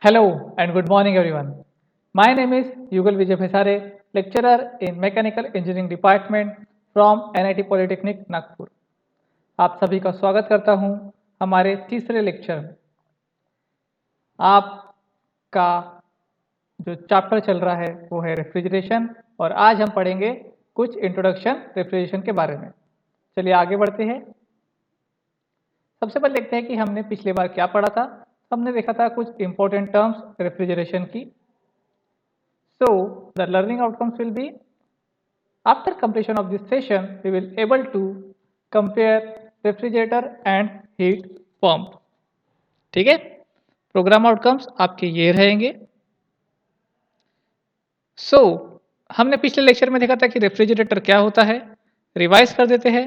Hello and good morning everyone. My name is Yugal Vijay Bhesare, lecturer in Mechanical Engineering Department from NIT Polytechnic Nagpur. आप सभी का स्वागत करता हूं हमारे तीसरे लेक्चर में। आपका जो चैप्टर चल रहा है वो है रेफ्रिजरेशन और आज हम पढ़ेंगे कुछ इंट्रोडक्शन रेफ्रिजरेशन के बारे में। चलिए आगे बढ़ते हैं। सबसे पहले देखते हैं कि हमने पिछले बार क्या पढ़ा था। हमने देखा था कुछ इंपॉर्टेंट टर्म्स रेफ्रिजरेशन की। So the learning outcomes will be after completion of this session we will able to compare refrigerator and heat pump। ठीक है, प्रोग्राम आउटकम्स आपके ये रहेंगे। हमने पिछले लेक्चर में देखा था कि रेफ्रिजरेटर क्या होता है। रिवाइज कर देते हैं।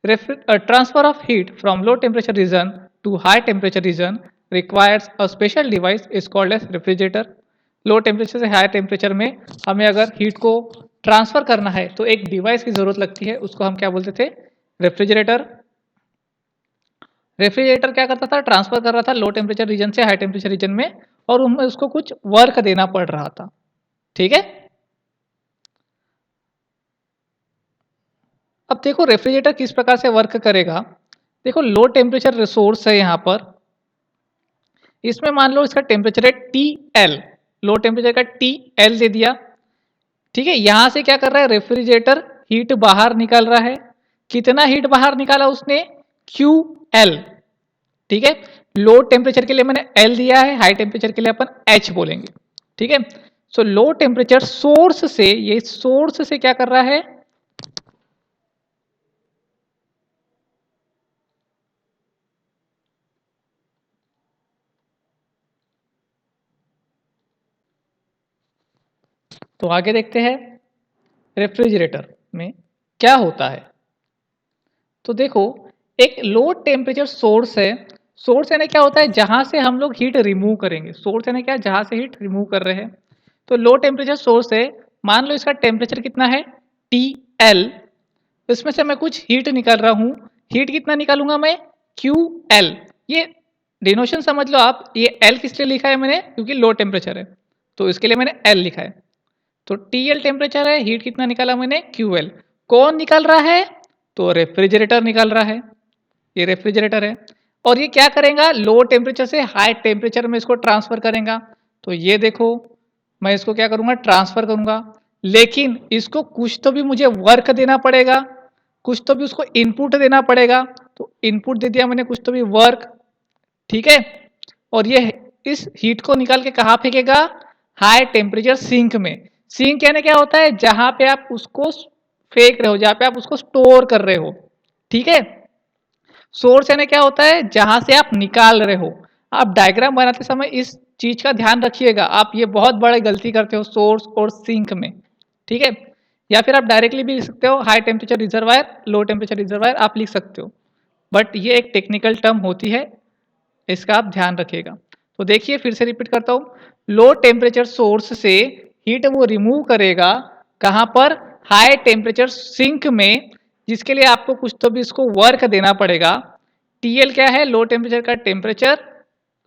Transfer of heat from low temperature region to high temperature region requires a special device is called as refrigerator. Low temperature से हाई टेम्परेचर में हमें अगर हीट को ट्रांसफर करना है तो एक डिवाइस की जरूरत लगती है, उसको हम क्या बोलते थे? रेफ्रिजरेटर। रेफ्रिजरेटर क्या करता था? ट्रांसफर कर रहा था लो टेम्परेचर रीजन से हाई टेम्परेचर रीजन में और उनमें उसको कुछ वर्क देना पड़ रहा था। ठीक है, अब देखो रेफ्रिजरेटर किस प्रकार से वर्क करेगा। देखो लो टेम्परेचर रिसोर्स है यहाँ पर, इसमें मान लो इसका टेम्परेचर है TL, लो टेम्परेचर का TL दे दिया। ठीक है, यहां से क्या कर रहा है रेफ्रिजरेटर? हीट बाहर निकाल रहा है। कितना हीट बाहर निकाला उसने? QL। ठीक है, लो टेम्परेचर के लिए मैंने L दिया है, हाई टेम्परेचर के लिए अपन H बोलेंगे। ठीक है, सो लो टेम्परेचर सोर्स से, ये सोर्स से क्या कर रहा है? तो आगे देखते हैं रेफ्रिजरेटर में क्या होता है। तो देखो एक लो टेम्परेचर सोर्स है। सोर्स यानी क्या होता है? जहां से हम लोग हीट रिमूव करेंगे। सोर्स यानी क्या? जहां से हीट रिमूव कर रहे हैं। तो लो टेम्परेचर सोर्स है, मान लो इसका टेम्परेचर कितना है? TL। इसमें से मैं कुछ हीट निकाल रहा हूं। हीट कितना निकालूंगा मैं? QL। ये डिनोशन समझ लो आप। ये L किस लिए लिखा है मैंने? क्योंकि लो टेम्परेचर है तो इसके लिए मैंने L लिखा है। तो TL टेम्परेचर है, हीट कितना निकाला मैंने? QL। कौन निकाल रहा है? तो रेफ्रिजरेटर निकाल रहा है। ये रेफ्रिजरेटर है और ये क्या करेगा? लो टेम्परेचर से हाई टेम्परेचर में इसको ट्रांसफर करेगा। तो ये देखो मैं इसको क्या करूंगा? ट्रांसफर करूंगा। लेकिन इसको कुछ तो भी मुझे वर्क देना पड़ेगा, कुछ तो भी उसको इनपुट देना पड़ेगा। तो इनपुट दे दिया मैंने, कुछ तो भी वर्क। ठीक है, और ये इस हीट को निकाल के कहाँ फेंकेगा? हाई टेम्परेचर सिंक में। सिंक यानी क्या होता है? जहां पे आप उसको फेंक रहे हो, जहां पे आप उसको स्टोर कर रहे हो। ठीक है, सोर्स यानी क्या होता है? जहां से आप निकाल रहे हो। आप डायग्राम बनाते समय इस चीज का ध्यान रखिएगा, आप ये बहुत बड़ी गलती करते हो सोर्स और सिंक में। ठीक है, या फिर आप डायरेक्टली भी लिख सकते हो high temperature reservoir, low temperature reservoir आप लिख सकते हो, बट ये एक टेक्निकल टर्म होती है, इसका आप ध्यान रखिएगा। तो देखिए फिर से रिपीट करता हूं, लो टेम्परेचर सोर्स से हीट वो रिमूव करेगा कहां पर? हाई टेम्परेचर सिंक में, जिसके लिए आपको कुछ तो भी इसको वर्क देना पड़ेगा। TL क्या है? लो टेम्परेचर का टेम्परेचर,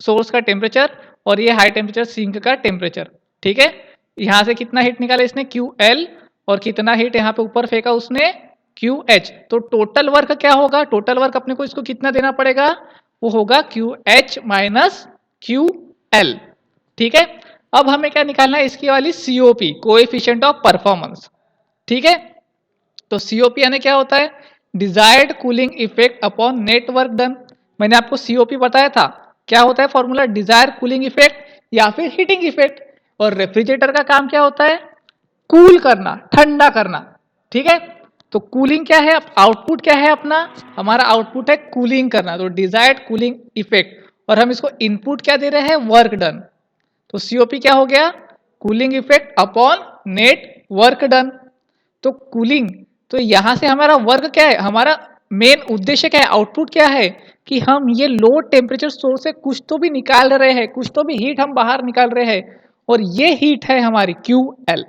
सोर्स का टेम्परेचर, और ये हाई टेम्परेचर सिंक का टेम्परेचर। ठीक है, यहां से कितना हीट निकाला इसने? QL। और कितना हीट यहाँ पे ऊपर फेंका उसने? QH। तो टोटल वर्क क्या होगा? टोटल वर्क अपने को इसको कितना देना पड़ेगा? वो होगा QH माइनस QL। ठीक है, अब हमें क्या निकालना है? इसकी वाली COP, कोएफिशिएंट ऑफ परफॉर्मेंस। ठीक है, तो COP यानी क्या होता है? Desired cooling effect upon network done. मैंने आपको COP बताया था, क्या होता है फॉर्मूला? डिजायर्ड कूलिंग इफेक्ट या फिर हीटिंग इफेक्ट। और रेफ्रिजरेटर का काम क्या होता है? कूल करना, ठंडा करना। ठीक है, तो कूलिंग क्या है? आउटपुट क्या है अपना? हमारा आउटपुट है कूलिंग करना, तो डिजायर्ड कूलिंग इफेक्ट। और हम इसको इनपुट क्या दे रहे हैं? Work done. तो COP क्या हो गया? Cooling effect upon net work done. तो कूलिंग, तो यहां से हमारा वर्क क्या है? हमारा मेन उद्देश्य क्या है? आउटपुट क्या है? कि हम ये लो टेम्परेचर सोर्स से कुछ तो भी निकाल रहे हैं, कुछ तो भी हीट हम बाहर निकाल रहे हैं, और ये हीट है हमारी QL।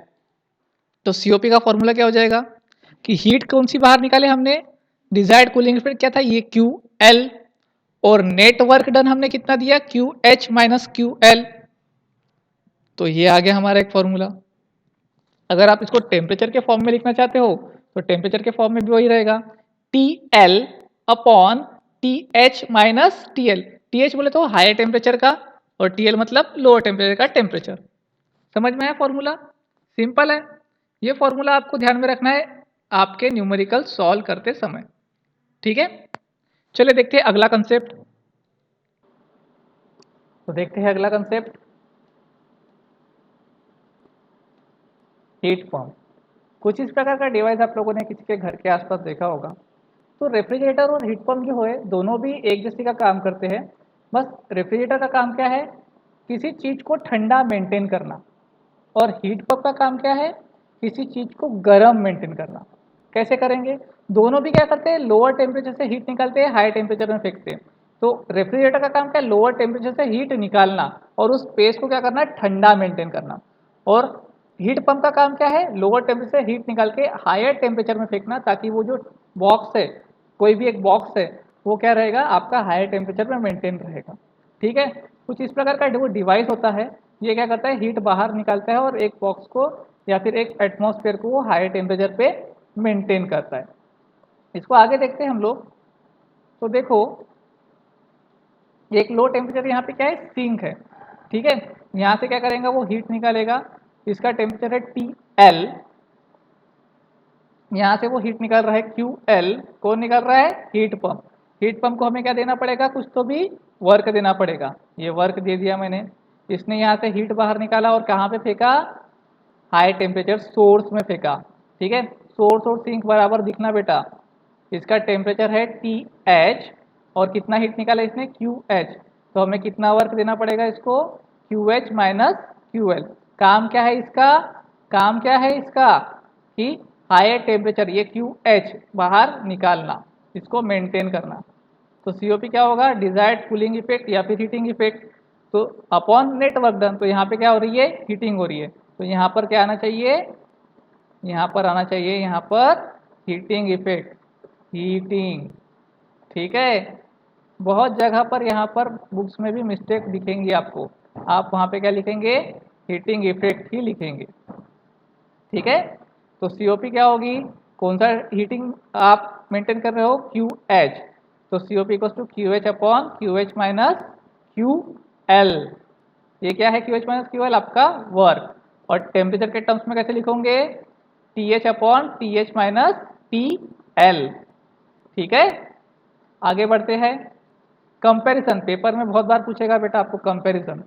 तो COP का फॉर्मूला क्या हो जाएगा? कि हीट कौन सी बाहर निकाले हमने? डिजायर्ड कूलिंग इफेक्ट क्या था? ये QL। और नेट वर्क डन हमने कितना दिया? QH minus QL। तो ये आ गया हमारा एक फॉर्मूला। अगर आप इसको टेम्परेचर के फॉर्म में लिखना चाहते हो तो टेम्परेचर के फॉर्म में भी वही रहेगा, TL upon TH minus TL। TH बोले तो हायर टेम्परेचर का और TL मतलब लोअर टेम्परेचर का टेम्परेचर। समझ में आया फॉर्मूला? सिंपल है। ये फॉर्मूला आपको ध्यान में रखना है आपके न्यूमेरिकल सॉल्व करते समय। ठीक है, चलिए देखते हैं अगला कंसेप्ट। तो देखते हैं अगला कंसेप्ट, हीट पंप। कुछ इस प्रकार का डिवाइस आप लोगों ने किसी के घर के आसपास देखा होगा। तो रेफ्रिजरेटर और हीट पंप जो है दोनों भी एक जैसे का काम करते हैं। बस रेफ्रिजरेटर का काम क्या है, किसी चीज़ को ठंडा मेंटेन करना, और हीट पंप का काम क्या है, किसी चीज़ को गर्म मेंटेन करना। कैसे करेंगे, दोनों भी क्या करते हैं, लोअर टेम्परेचर से हीट निकालते हैं, हाई टेम्परेचर में फेंकते हैं। तो रेफ्रिजरेटर का काम क्या है, लोअर टेम्परेचर से हीट निकालना और उस स्पेस को क्या करना है, ठंडा मेंटेन करना। और हीट पंप का काम क्या है, लोअर टेम्परेचर से हीट निकाल के हायर टेम्परेचर में फेंकना, ताकि वो जो बॉक्स है, कोई भी एक बॉक्स है, वो क्या रहेगा, आपका हायर टेम्परेचर में मेंटेन रहेगा। ठीक है, कुछ इस प्रकार का वो डिवाइस होता है। ये क्या करता है, हीट बाहर निकालता है और एक बॉक्स को या फिर एक एटमॉस्फेयर को वो हायर टेम्परेचर पे मेंटेन करता है। इसको आगे देखते हैं हम लोग। तो देखो, एक लो टेम्परेचर यहाँ पे क्या है, सिंक है। ठीक है, यहाँ से क्या करेगा, वो हीट निकालेगा। इसका टेम्परेचर है TL, यहाँ से वो हीट निकाल रहा है QL। कौन निकाल रहा है, हीट पंप। हीट पंप को हमें क्या देना पड़ेगा, कुछ तो भी वर्क देना पड़ेगा। ये वर्क दे दिया मैंने। इसने यहाँ से हीट बाहर निकाला और कहाँ पे फेंका, हाई टेम्परेचर सोर्स में फेंका। ठीक है, सोर्स और सिंक बराबर दिखना बेटा। इसका टेम्परेचर है TH और कितना हीट निकाला इसने, QH। तो हमें कितना वर्क देना पड़ेगा इसको, QH माइनस QL। काम क्या है इसका, काम क्या है इसका, कि हायर टेम्परेचर, ये QH बाहर निकालना, इसको मेंटेन करना। तो COP क्या होगा, डिजायर्ड कूलिंग इफेक्ट या फिर हीटिंग इफेक्ट। तो अपॉन नेट वर्क डन, तो यहाँ पे क्या हो रही है, हीटिंग हो रही है। तो यहाँ पर क्या आना चाहिए, यहाँ पर आना चाहिए, यहाँ पर हीटिंग इफेक्ट, हीटिंग। ठीक है, बहुत जगह पर यहाँ पर बुक्स में भी मिस्टेक दिखेंगी आपको, आप वहाँ पे क्या लिखेंगे, हीटिंग इफेक्ट ही लिखेंगे। ठीक है, तो COP क्या होगी, कौन सा हीटिंग आप मेंटेन कर रहे हो, QH। तो COP equal to QH upon QH minus QL। ये क्या है, QH माइनस QL आपका वर्क। और टेम्परेचर के टर्म्स में कैसे लिखोगे, TH upon TH minus TL। ठीक है, आगे बढ़ते हैं। कंपैरिजन, पेपर में बहुत बार पूछेगा बेटा आपको कंपैरिजन।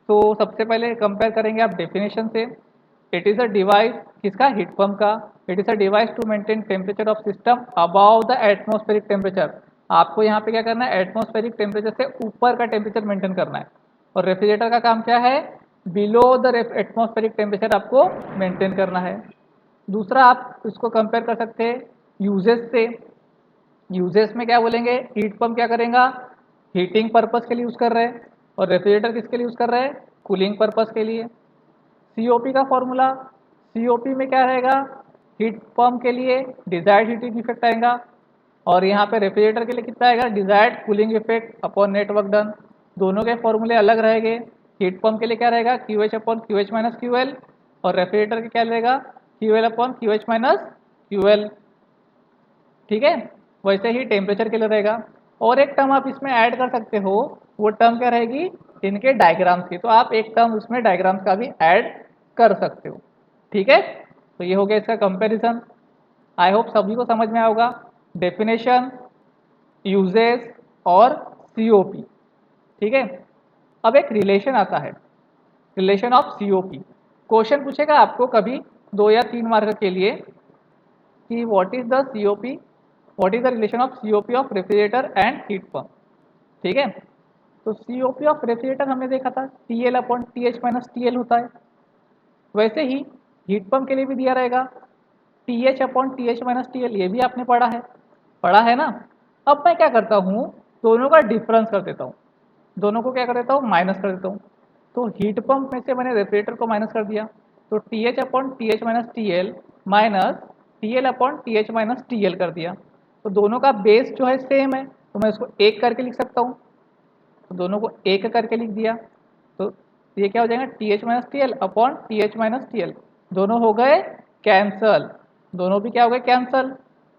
तो सबसे पहले कंपेयर करेंगे आप डेफिनेशन से। इट इज़ अ डिवाइस, किसका, हीट पंप का। It is a device to maintain temperature of system about the atmospheric temperature. आपको यहाँ पे क्या करना है, एटमॉस्फेरिक टेम्परेचर से ऊपर का टेम्परेचर मेंटेन करना है। और रेफ्रिजरेटर का काम क्या है, बिलो द एटमॉस्फेरिक टेम्परेचर आपको मेंटेन करना है। दूसरा आप इसको कंपेयर कर सकते हैं यूजेस से। यूजेस में क्या बोलेंगे, हीट पंप क्या करेगा, हीटिंग पर्पस के लिए यूज़ कर रहे हैं, और रेफ्रिजरेटर किसके लिए यूज़ कर रहे हैं, कूलिंग पर्पस के लिए। COP का फॉर्मूला, COP में क्या रहेगा, हीट पंप के लिए डिजायर्ड हीटिंग इफेक्ट आएगा, और यहाँ पे रेफ्रिजरेटर के लिए कितना आएगा, desired cooling effect upon network done. दोनों के फॉर्मूले अलग रहेंगे। हीट पंप के लिए क्या रहेगा, QH upon QH minus QL, और रेफ्रिजरेटर के क्या रहेगा, QL upon QH minus QL। ठीक है, वैसे ही टेम्परेचर के लिए रहेगा। और एक टर्म आप इसमें ऐड कर सकते हो, वो टर्म क्या रहेगी, इनके डायग्राम्स की। तो आप एक टर्म उसमें डायग्राम्स का भी ऐड कर सकते हो। ठीक है, तो ये हो गया इसका कंपैरिजन। आई होप सभी को समझ में आया होगा, डेफिनेशन, यूजेस और COP। ठीक है, अब एक रिलेशन आता है, रिलेशन ऑफ COP। क्वेश्चन पूछेगा आपको कभी 2 या 3 मार्क के लिए कि what is the COP, what is the relation of COP of refrigerator and heat pump. ठीक है, तो COP ऑफ रेफ्रिजरेटर हमने देखा था TL upon TH minus TL होता है। वैसे ही हीट पंप के लिए भी दिया रहेगा TH upon TH minus TL, ये भी आपने पढ़ा है ना। अब मैं क्या करता हूँ, दोनों का डिफरेंस कर देता हूँ, दोनों को क्या कर देता हूँ, माइनस कर देता हूँ। तो हीट पंप में से मैंने रेफ्रिजरेटर को माइनस कर दिया, तो TH upon TH minus TL minus TL upon TH minus TL कर दिया। तो दोनों का बेस जो है सेम है, तो मैं इसको एक करके लिख सकता हूँ। तो दोनों को एक करके लिख दिया। तो तो ये क्या हो जाएगा TH minus TL upon TH minus TL, दोनों हो गए कैंसल, दोनों भी क्या हो गए कैंसल,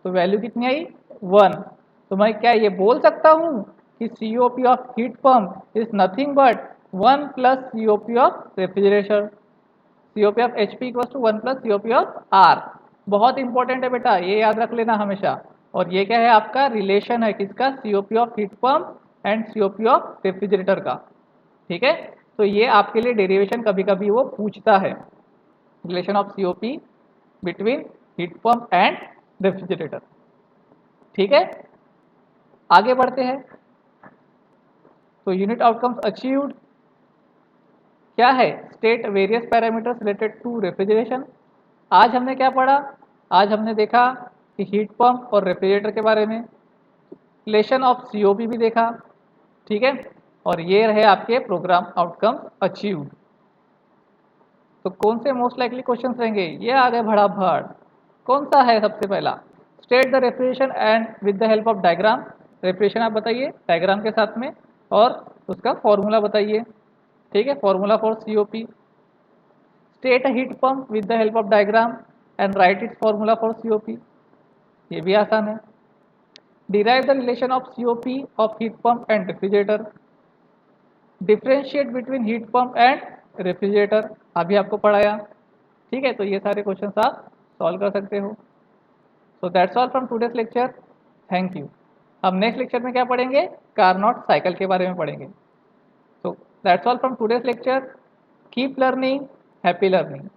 तो वैल्यू कितनी आई 1। तो मैं क्या ये बोल सकता हूँ कि COP of heat pump is nothing but 1 plus COP of refrigeration, COP of HP equals to 1 plus COP of R। बहुत इंपॉर्टेंट है बेटा, ये याद रख लेना हमेशा। और ये क्या है आपका रिलेशन है किसका, COP of heat pump and COP of refrigerator का, ठीक है। तो ये आपके लिए डेरिवेशन कभी कभी वो पूछता है, relation of COP between heat pump and refrigerator, ठीक है। आगे बढ़ते हैं। तो यूनिट आउटकम्स अचीव्ड क्या है, state various parameters related to refrigeration. आज हमने क्या पढ़ा, आज हमने देखा कि हीट पंप और रेफ्रिजरेटर के बारे में, रिलेशन ऑफ COP भी देखा, ठीक है। और ये रहे आपके प्रोग्राम आउटकम्स अचीव्ड। तो कौन से मोस्ट लाइकली क्वेश्चंस रहेंगे, ये आ गए भड़ाभड़। कौन सा है सबसे पहला, state the refrigeration and with the help of diagram. Refrigeration आप बताइए डायग्राम के साथ में, और उसका फॉर्मूला बताइए, ठीक है, formula for COP। State a heat pump with the help of diagram and right it's formula for COP, ये भी आसान है। Derive the relation of COP of heat pump and refrigerator. Differentiate between heat pump and refrigerator, अभी आपको पढ़ाया, ठीक है। तो ये सारे क्वेश्चंस आप सॉल्व कर सकते हो। So that's all from today's lecture, thank you. हम नेक्स्ट लेक्चर में क्या पढ़ेंगे, कारनॉट साइकिल के बारे में पढ़ेंगे। So that's all from today's lecture, keep learning, happy learning.